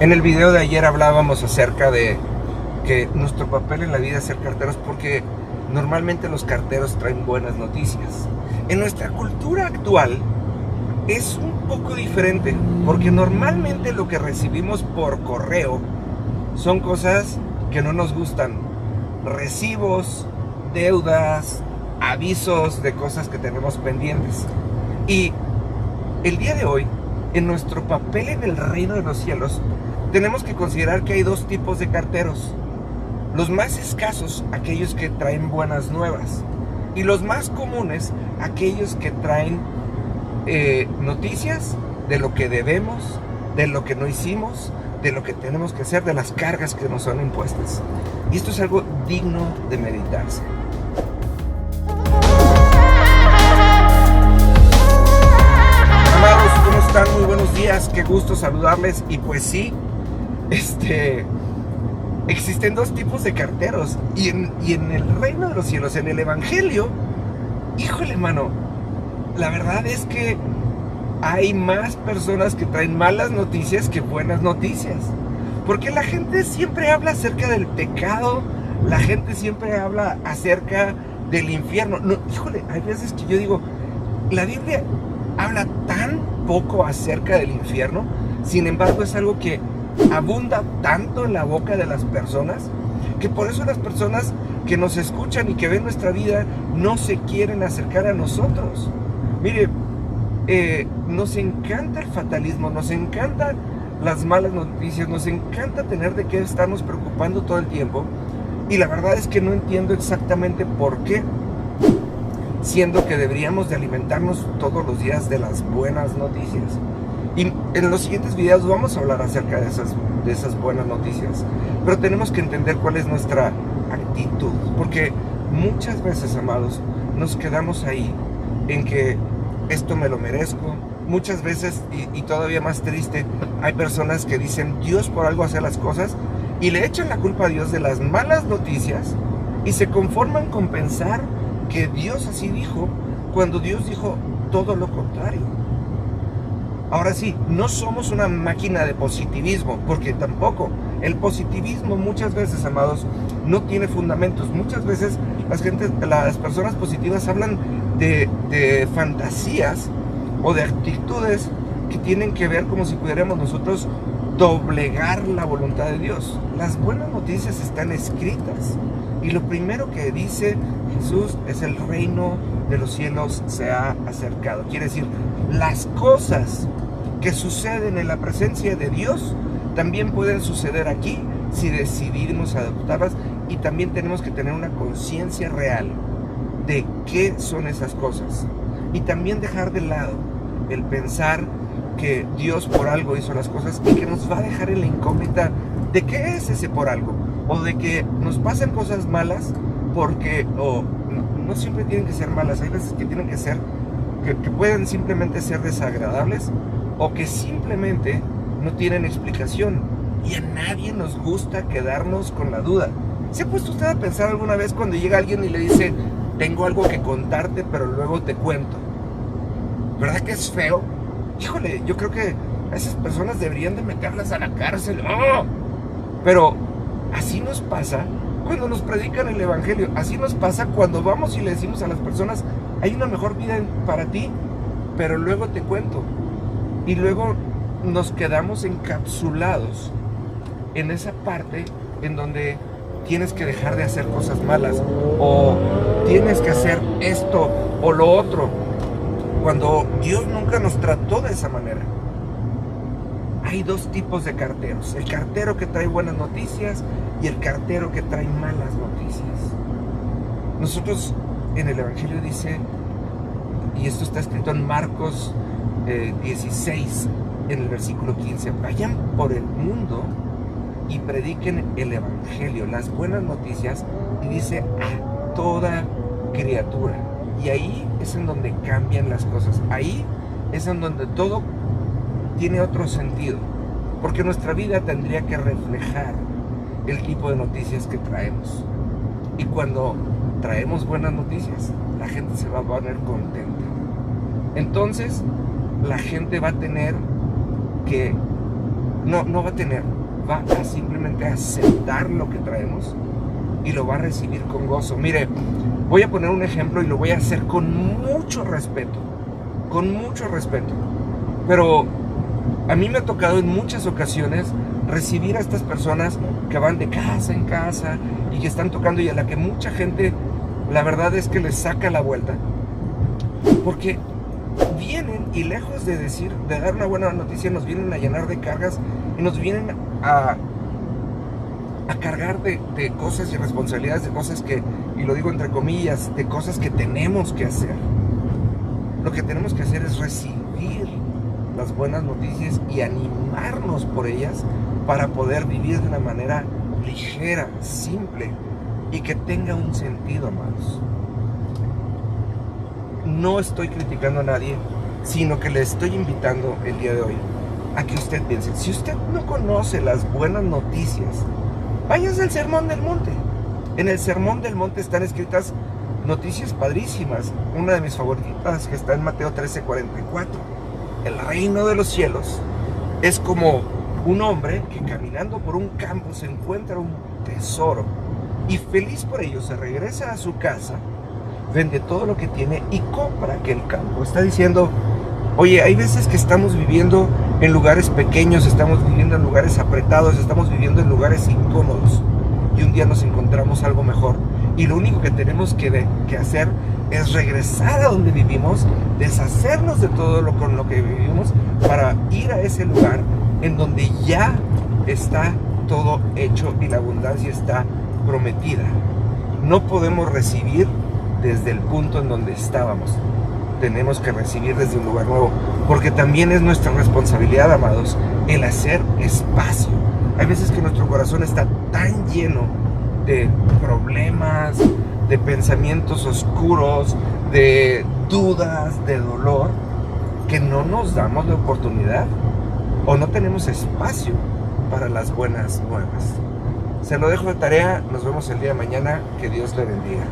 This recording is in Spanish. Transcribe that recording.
En el video de ayer hablábamos acerca de que nuestro papel en la vida es ser carteros, porque normalmente los carteros traen buenas noticias. En nuestra cultura actual es un poco diferente, porque normalmente lo que recibimos por correo son cosas que no nos gustan. Recibos, deudas, avisos de cosas que tenemos pendientes. Y el día de hoy, en nuestro papel en el reino de los cielos, tenemos que considerar que hay dos tipos de carteros. Los más escasos, aquellos que traen buenas nuevas. Y los más comunes, aquellos que traen noticias de lo que debemos, de lo que no hicimos, de lo que tenemos que hacer, de las cargas que nos son impuestas. Y esto es algo digno de meditarse. Amados, ¿cómo están? Muy buenos días, qué gusto saludarles. Y pues sí, existen dos tipos de carteros. Y en el reino de los cielos, en el evangelio, híjole, mano, la verdad es que hay más personas que traen malas noticias que buenas noticias. Porque la gente siempre habla acerca del pecado, la gente siempre habla acerca del infierno. No, híjole, hay veces que yo digo, la Biblia habla tan poco acerca del infierno, sin embargo es algo que abunda tanto en la boca de las personas, que por eso las personas que nos escuchan y que ven nuestra vida no se quieren acercar a nosotros. Mire, nos encanta el fatalismo, nos encantan las malas noticias, nos encanta tener de qué estarnos preocupando todo el tiempo, y la verdad es que no entiendo exactamente por qué, siendo que deberíamos de alimentarnos todos los días de las buenas noticias. Y en los siguientes videos vamos a hablar acerca de esas buenas noticias, pero tenemos que entender cuál es nuestra actitud, porque muchas veces, amados, nos quedamos ahí en que esto me lo merezco. Muchas veces, y todavía más triste, hay personas que dicen Dios por algo hace las cosas y le echan la culpa a Dios de las malas noticias y se conforman con pensar que Dios así dijo, cuando Dios dijo todo lo contrario. Ahora sí, no somos una máquina de positivismo, porque tampoco. El positivismo muchas veces, amados, no tiene fundamentos. Muchas veces las personas positivas hablan de fantasías o de actitudes que tienen que ver como si pudiéramos nosotros doblegar la voluntad de Dios. Las buenas noticias están escritas. Y lo primero que dice Jesús es: el reino de los cielos se ha acercado. Quiere decir, las cosas que suceden en la presencia de Dios también pueden suceder aquí si decidimos adoptarlas, y también tenemos que tener una conciencia real de qué son esas cosas, y también dejar de lado el pensar que Dios por algo hizo las cosas y que nos va a dejar en la incógnita de qué es ese por algo, o de que nos pasan cosas malas porque no siempre tienen que ser malas. Hay veces que tienen que ser que pueden simplemente ser desagradables, o que simplemente no tienen explicación, y a nadie nos gusta quedarnos con la duda. ¿Se ha puesto usted a pensar alguna vez cuando llega alguien y le dice tengo algo que contarte pero luego te cuento? ¿Verdad que es feo? Híjole, yo creo que a esas personas deberían de meterlas a la cárcel. ¡Oh! Pero así nos pasa cuando nos predican el evangelio. Así nos pasa cuando vamos y le decimos a las personas hay una mejor vida para ti, pero luego te cuento. Y luego nos quedamos encapsulados en esa parte en donde tienes que dejar de hacer cosas malas, o tienes que hacer esto o lo otro, cuando Dios nunca nos trató de esa manera. Hay dos tipos de carteros: el cartero que trae buenas noticias y el cartero que trae malas noticias. Nosotros en el evangelio dice, y esto está escrito en Marcos 16, en el versículo 15, vayan por el mundo y prediquen el evangelio, las buenas noticias, y dice a toda criatura. Y ahí es en donde cambian las cosas, ahí es en donde todo tiene otro sentido, porque nuestra vida tendría que reflejar el tipo de noticias que traemos. Y cuando traemos buenas noticias, la gente se va a poner contenta. Entonces la gente va a tener que no va a tener, va a simplemente aceptar lo que traemos y lo va a recibir con gozo. Mire, voy a poner un ejemplo y lo voy a hacer con mucho respeto, pero a mí me ha tocado en muchas ocasiones recibir a estas personas que van de casa en casa y que están tocando, y a la que mucha gente, la verdad es que les saca la vuelta, porque vienen y lejos de dar una buena noticia, nos vienen a llenar de cargas y nos vienen a cargar de cosas y responsabilidades, de cosas que, y lo digo entre comillas, de cosas que tenemos que hacer. Lo que tenemos que hacer es recibir las buenas noticias y animarnos por ellas para poder vivir de una manera ligera, simple y que tenga un sentido, amados. No estoy criticando a nadie, sino que le estoy invitando el día de hoy a que usted piense. Si usted no conoce las buenas noticias, váyase al Sermón del Monte. En el Sermón del Monte están escritas noticias padrísimas. Una de mis favoritas, que está en Mateo 13:44. El reino de los cielos es como un hombre que caminando por un campo se encuentra un tesoro y feliz por ello se regresa a su casa, vende todo lo que tiene y compra aquel campo. Está diciendo, oye, hay veces que estamos viviendo en lugares pequeños, estamos viviendo en lugares apretados, estamos viviendo en lugares incómodos, y un día nos encontramos algo mejor, y lo único que tenemos que hacer es regresar a donde vivimos, deshacernos de todo lo con lo que vivimos, para ir a ese lugar en donde ya está todo hecho y la abundancia está prometida. No podemos recibir desde el punto en donde estábamos, tenemos que recibir desde un lugar nuevo, porque también es nuestra responsabilidad, amados, el hacer espacio. Hay veces que nuestro corazón está tan lleno de problemas, de pensamientos oscuros, de dudas, de dolor, que no nos damos la oportunidad o no tenemos espacio para las buenas nuevas. Se lo dejo de tarea, nos vemos el día de mañana, que Dios le bendiga.